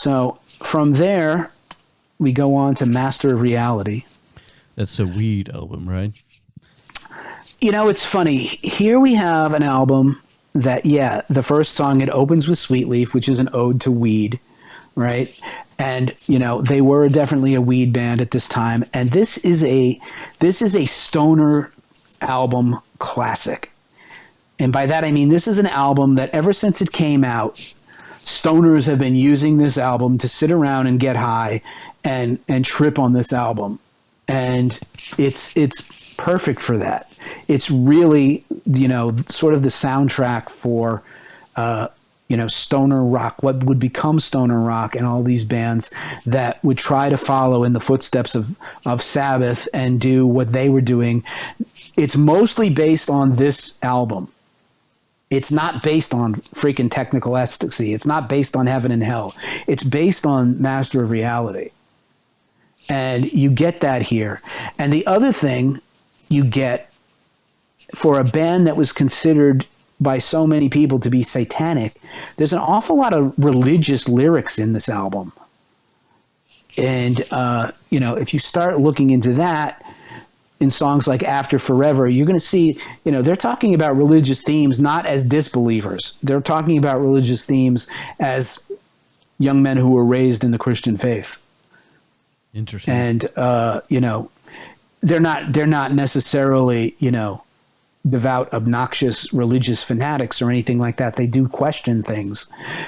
So from there, we go on to Master of Reality. That's a weed album, right? You know, it's funny. Here we have an album that, yeah, the first song, it opens with Sweet Leaf, which is an ode to weed, right? And, you know, they were definitely a weed band at this time. And this is a stoner album classic. And by that, I mean, this is an album that ever since it came out, stoners have been using this album to sit around and get high and trip on this album. And it's perfect for that. It's really, you know, sort of the soundtrack for, you know, stoner rock, what would become stoner rock, and all these bands that would try to follow in the footsteps of Sabbath and do what they were doing. It's mostly based on this album. It's not based on freaking Technical Ecstasy. It's not based on Heaven and Hell. It's based on Master of Reality. And you get that here. And the other thing you get for a band that was considered by so many people to be satanic, there's an awful lot of religious lyrics in this album. And, you know, if you start looking into that in songs like After Forever, you're going to see, you know, they're talking about religious themes not as disbelievers. They're talking about religious themes as young men who were raised in the Christian faith. Interesting. And, you know, they're not necessarily, you know, devout, obnoxious religious fanatics or anything like that. They do question things,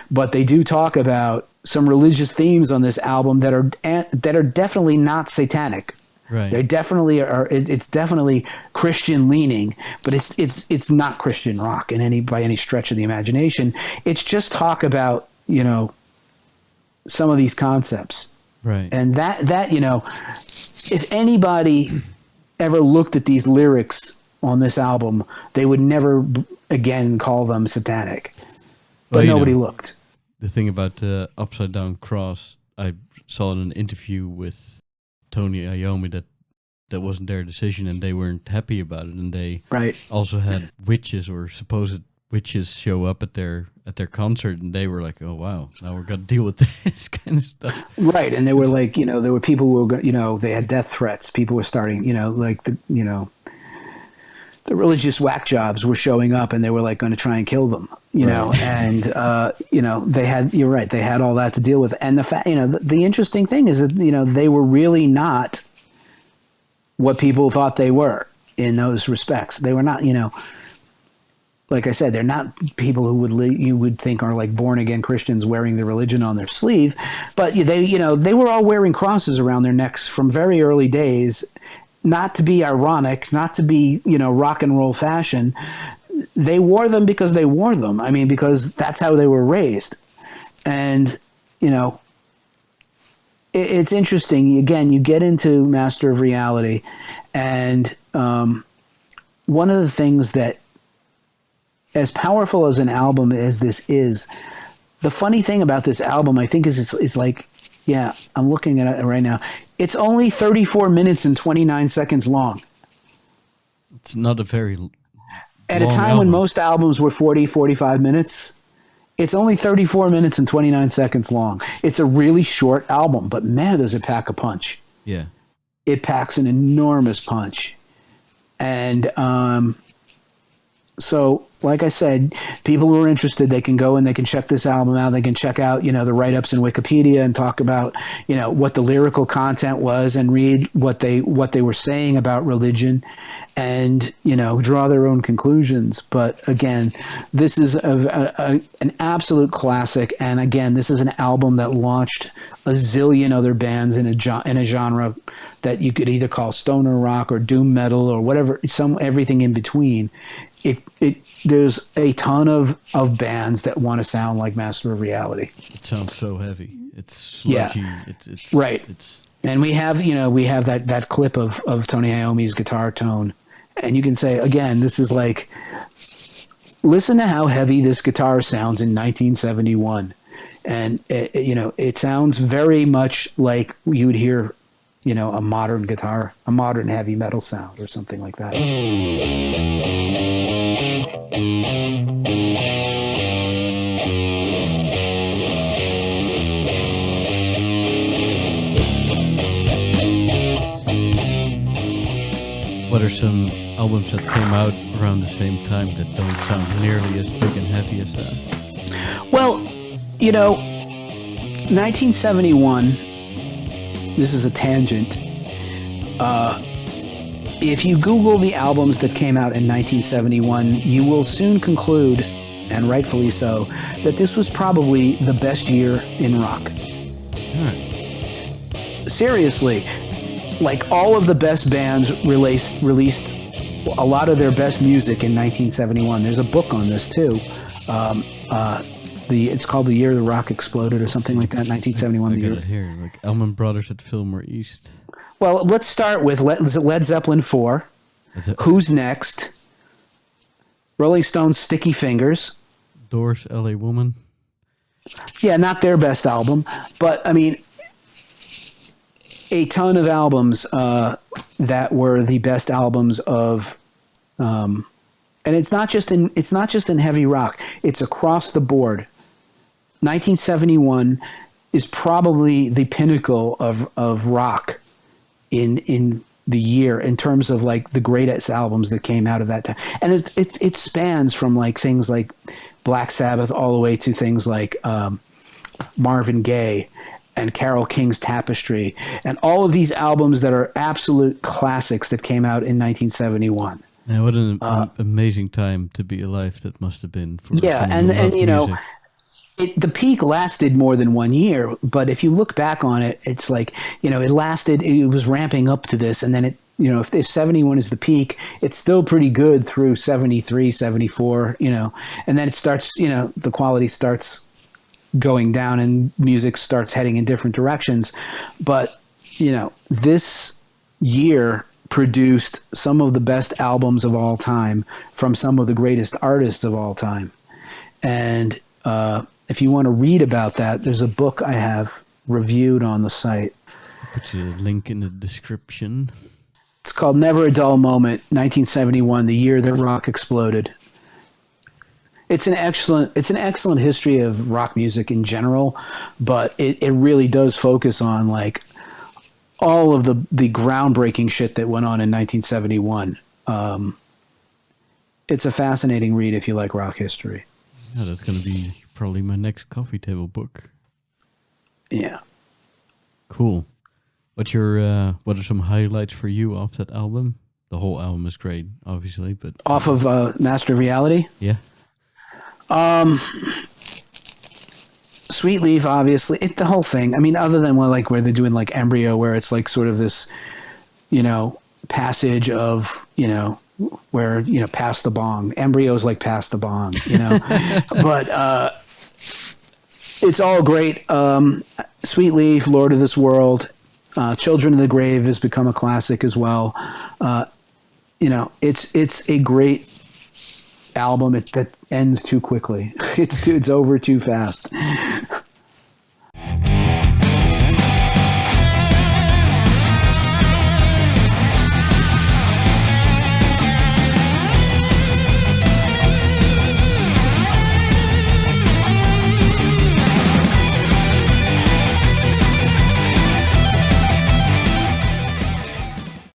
but they do talk about some religious themes on this album that are definitely not satanic. Right. They definitely are. It's definitely Christian leaning, but it's not Christian rock by any stretch of the imagination. It's just talk about, you know, some of these concepts. Right. And that, you know, if anybody ever looked at these lyrics on this album, they would never again call them satanic. But nobody looked. The thing about the Upside Down Cross, I saw in an interview with Tony Iommi that wasn't their decision, and they weren't happy about it, and they also had witches or supposed witches show up at their concert, and they were like, "Oh wow, now we're gonna deal with this kind of stuff." Right, and they were like, you know, there were people who were, you know, they had death threats. People were starting, you know, like the religious whack jobs were showing up, and they were like going to try and kill them, you know, and you know, you're right, they had all that to deal with. And the fact, you know, the interesting thing is that, you know, they were really not what people thought they were in those respects. They were not, you know, like I said, they're not people who you would think are like born again Christians wearing the religion on their sleeve, but they, you know, they were all wearing crosses around their necks from very early days. Not to be ironic, not to be, you know, rock and roll fashion. They wore them because they wore them. I mean, because that's how they were raised. And, you know, it's interesting. Again, you get into Master of Reality. And one of the things that, as powerful as an album as this is, the funny thing about this album, I think, is it's like, yeah, I'm looking at it right now. It's only 34 minutes and 29 seconds long. It's not a very at a time when most albums were 40, 45 minutes. It's only 34 minutes and 29 seconds long. It's a really short album, but man, does it pack a punch. Yeah. It packs an enormous punch. And so, like I said, people who are interested, they can go and they can check this album out. They can check out, you know, the write-ups in Wikipedia and talk about, you know, what the lyrical content was and read what they were saying about religion and, you know, draw their own conclusions. But again, this is an absolute classic. And again, this is an album that launched a zillion other bands in a genre that you could either call stoner rock or doom metal or whatever, everything in between. There's a ton of bands that want to sound like Master of Reality. It sounds so heavy. It's sludgy. Yeah. It's right. And we have that clip of Tony Iommi's guitar tone, and you can say again, this is like, listen to how heavy this guitar sounds in 1971, and it sounds very much like you would hear, you know, a modern guitar, a modern heavy metal sound or something like that. what are some albums that came out around the same time that don't sound nearly as big and heavy as that? Well, 1971, this is a tangent. If you Google the albums that came out in 1971, you will soon conclude, and rightfully so, that this was probably the best year in rock. All right. Seriously, like all of the best bands released a lot of their best music in 1971. There's a book on this too. It's called The Year the Rock Exploded or something like that. 1971. I got it here. Like Allman Brothers at Fillmore East. Well, let's start with Led Zeppelin 4. Who's Next? Rolling Stones' Sticky Fingers. Doors, L.A. Woman. Yeah, not their best album, but I mean, a ton of albums that were the best albums of, and it's not just in heavy rock. It's across the board. 1971 is probably the pinnacle of rock in the year in terms of like the greatest albums that came out of that time, and it spans from like things like Black Sabbath all the way to things like Marvin Gaye and Carole King's Tapestry, and all of these albums that are absolute classics that came out in 1971. Yeah, what an amazing time to be alive that must have been for and music. The peak lasted more than 1 year, but if you look back on it, it's like, it was ramping up to this, and then it, if 71 is the peak, it's still pretty good through 73, 74, and then it starts, the quality starts going down and music starts heading in different directions. But, this year produced some of the best albums of all time from some of the greatest artists of all time. And, if you want to read about that, there's a book I have reviewed on the site. I'll put you a link in the description. It's called Never a Dull Moment, 1971, the year that rock exploded. It's an excellent history of rock music in general, but it really does focus on like all of the groundbreaking shit that went on in 1971. It's a fascinating read if you like rock history. Yeah, that's going to be probably my next coffee table book. Yeah. Cool. What are some highlights for you off that album? The whole album is great, obviously, but off of Master of Reality? Yeah. Sweet Leaf, obviously. The whole thing. I mean, other than where they're doing like Embryo, where it's like sort of this, passage of, where, pass the bong. Embryo is like pass the bong, but it's all great. Sweet Leaf, Lord of this World, Children of the Grave has become a classic as well. It's a great album that ends too quickly. It's over too fast.